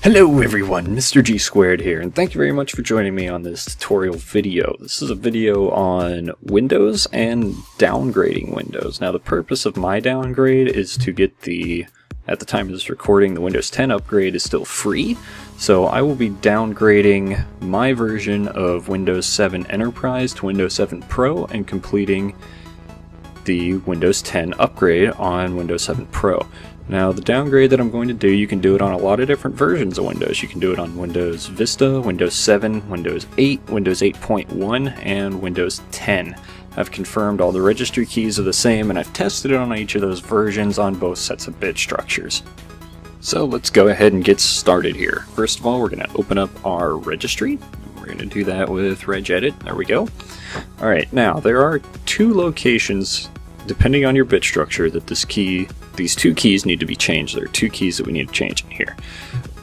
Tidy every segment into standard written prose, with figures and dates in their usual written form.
Hello everyone, Mr. G Squared here, and thank you very much for joining me on this tutorial video. This is a video on Windows and downgrading Windows. Now the purpose of my downgrade is to get at the time of this recording, the Windows 10 upgrade is still free, so I will be downgrading my version of Windows 7 Enterprise to Windows 7 Pro and completing the Windows 10 upgrade on Windows 7 Pro. Now the downgrade that I'm going to do, you can do it on a lot of different versions of Windows. You can do it on Windows Vista, Windows 7, Windows 8, Windows 8.1, and Windows 10. I've confirmed all the registry keys are the same, and I've tested it on each of those versions on both sets of bit structures. So let's go ahead and get started here. First of all, we're going to open up our registry. We're going to do that with regedit. There we go. Alright, now there are two locations, depending on your bit structure, that these two keys need to be changed. There are two keys that we need to change in here.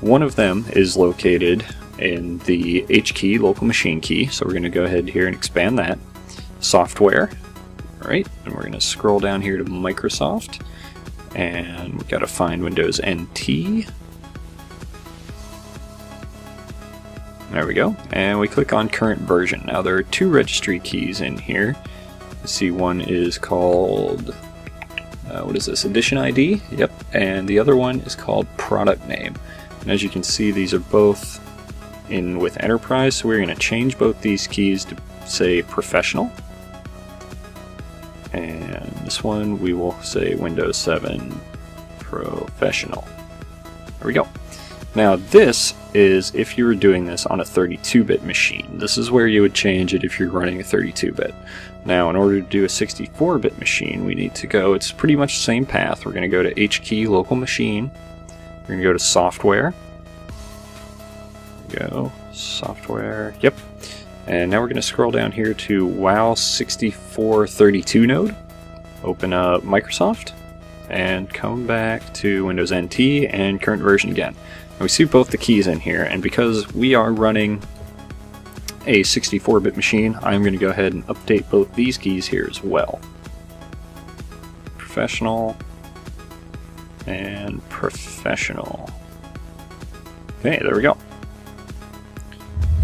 One of them is located in the H key, local machine key, so we're going to go ahead here and expand that. Software, alright, and we're going to scroll down here to Microsoft, and we've got to find Windows NT. There we go, and we click on current version. Now there are two registry keys in here. You see one is called what is this? Edition ID? Yep. And the other one is called product name. And as you can see, these are both in with Enterprise, so we're going to change both these keys to say professional. And this one we will say Windows 7 Professional. There we go. Now this is if you were doing this on a 32-bit machine. This is where you would change it if you're running a 32-bit. Now in order to do a 64-bit machine, we need to go, it's pretty much the same path. We're going to go to H key, local machine. We're going to go to software. There we go, software, yep. And now we're going to scroll down here to WoW 6432 node. Open up Microsoft and come back to Windows NT and current version again. And we see both the keys in here, and because we are running a 64-bit machine, I'm going to go ahead and update both these keys here as well. Professional and professional. Okay, there we go.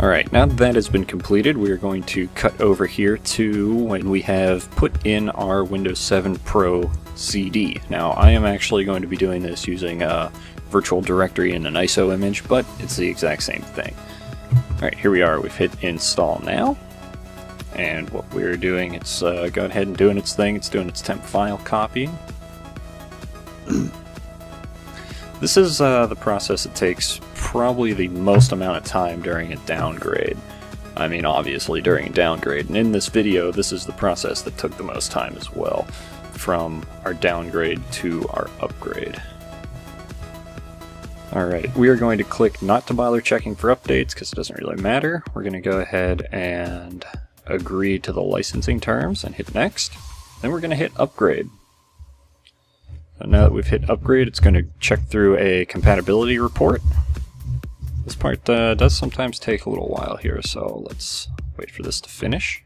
Alright, now that has been completed, we are going to cut over here to when we have put in our Windows 7 Pro CD. Now, I am actually going to be doing this using a virtual directory and an ISO image, but it's the exact same thing. Alright, here we are. We've hit install now, and what we're doing, it's going ahead and doing its thing. It's doing its temp file copying. This is the process that takes probably the most amount of time during a downgrade. I mean, obviously during a downgrade, and in this video, this is the process that took the most time as well, from our downgrade to our upgrade. Alright, we are going to click not to bother checking for updates because it doesn't really matter. We're going to go ahead and agree to the licensing terms and hit next. Then we're going to hit upgrade. So now that we've hit upgrade, it's going to check through a compatibility report. This part does sometimes take a little while here, so let's wait for this to finish.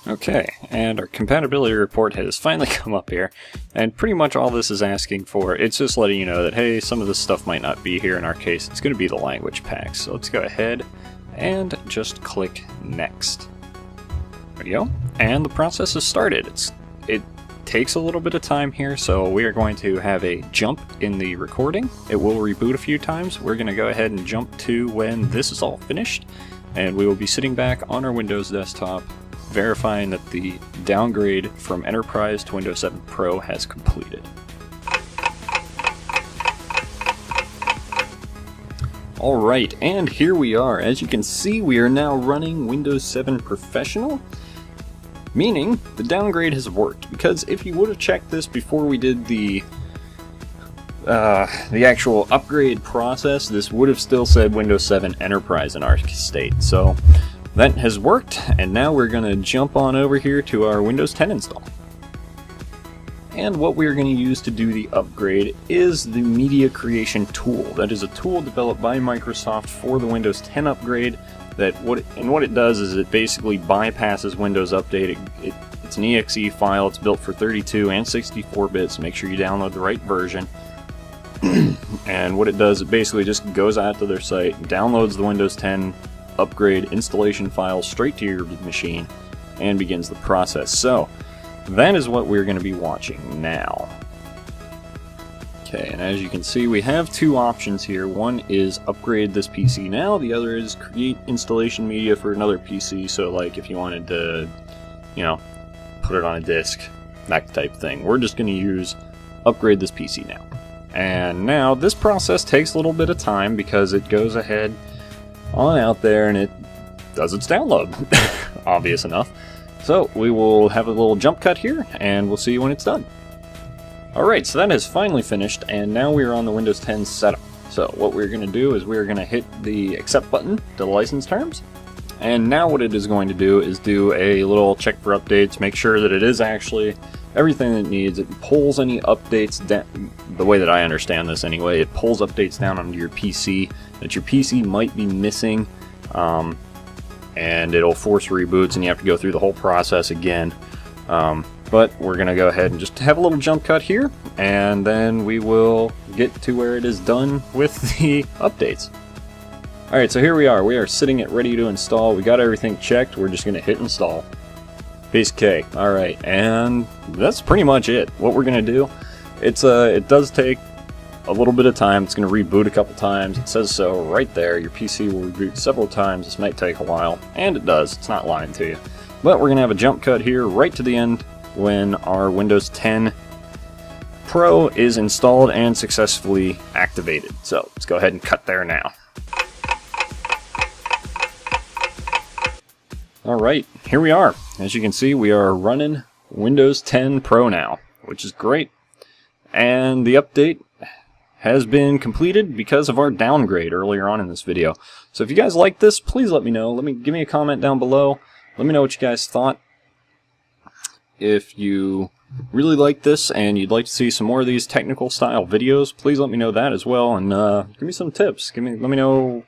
Okay, and our compatibility report has finally come up here, and pretty much all this is asking for, it's just letting you know that, hey, some of this stuff might not be here. In our case, it's going to be the language pack. So let's go ahead and just click next. There we go, and the process has started. It takes a little bit of time here, so we are going to have a jump in the recording. It will reboot a few times. We're going to go ahead and jump to when this is all finished, and we will be sitting back on our Windows desktop verifying that the downgrade from Enterprise to Windows 7 Pro has completed. Alright, and here we are. As you can see, we are now running Windows 7 Professional, meaning the downgrade has worked, because if you would have checked this before we did the actual upgrade process, this would have still said Windows 7 Enterprise in our state. So that has worked, and now we're going to jump on over here to our Windows 10 install. And what we're going to use to do the upgrade is the Media Creation tool. That is a tool developed by Microsoft for the Windows 10 upgrade. What it does is it basically bypasses Windows Update. It's an exe file. It's built for 32 and 64 bits. Make sure you download the right version. and what it does, it basically just goes out to their site, downloads the Windows 10 upgrade installation file straight to your machine, and begins the process. So that is what we're going to be watching now. Okay, and as you can see, we have two options here. One is upgrade this PC now, the other is create installation media for another PC, so like if you wanted to, you know, put it on a disk, that type thing. We're just going to use upgrade this PC now. And now this process takes a little bit of time because it goes ahead on out there and it does its download. Obvious enough. So we will have a little jump cut here and we'll see when it's done. Alright, so that is finally finished, and now we are on the Windows 10 setup. So what we're going to do is we're going to hit the accept button to the license terms. And now what it is going to do is do a little check for updates, make sure that it is actually everything that it needs. It pulls any updates down, the way that I understand this anyway, it pulls updates down onto your PC that your PC might be missing, and it'll force reboots and you have to go through the whole process again. But we're going to go ahead and just have a little jump cut here, and then we will get to where it is done with the updates. Alright, so here we are. We are sitting it ready to install. We got everything checked. We're just going to hit install. Piece of cake. Alright, and that's pretty much it. What we're going to do, it does take a little bit of time. It's going to reboot a couple times. It says so right there. Your PC will reboot several times. This might take a while, and it does. It's not lying to you. But we're going to have a jump cut here right to the end when our Windows 10 Pro is installed and successfully activated. So let's go ahead and cut there now. Alright, here we are. As you can see, we are running Windows 10 Pro now, which is great. And the update has been completed because of our downgrade earlier on in this video. So if you guys like this, please let me know. Give me a comment down below. Let me know what you guys thought. If you really like this and you'd like to see some more of these technical style videos, please let me know that as well, and give me some tips. Let me know,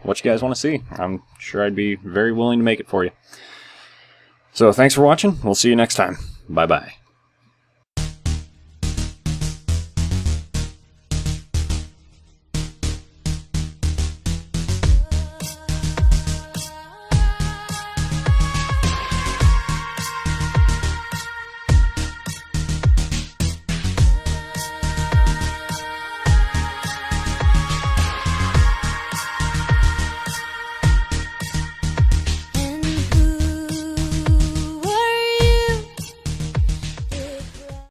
what you guys want to see. I'm sure I'd be very willing to make it for you. So thanks for watching. We'll see you next time. Bye bye.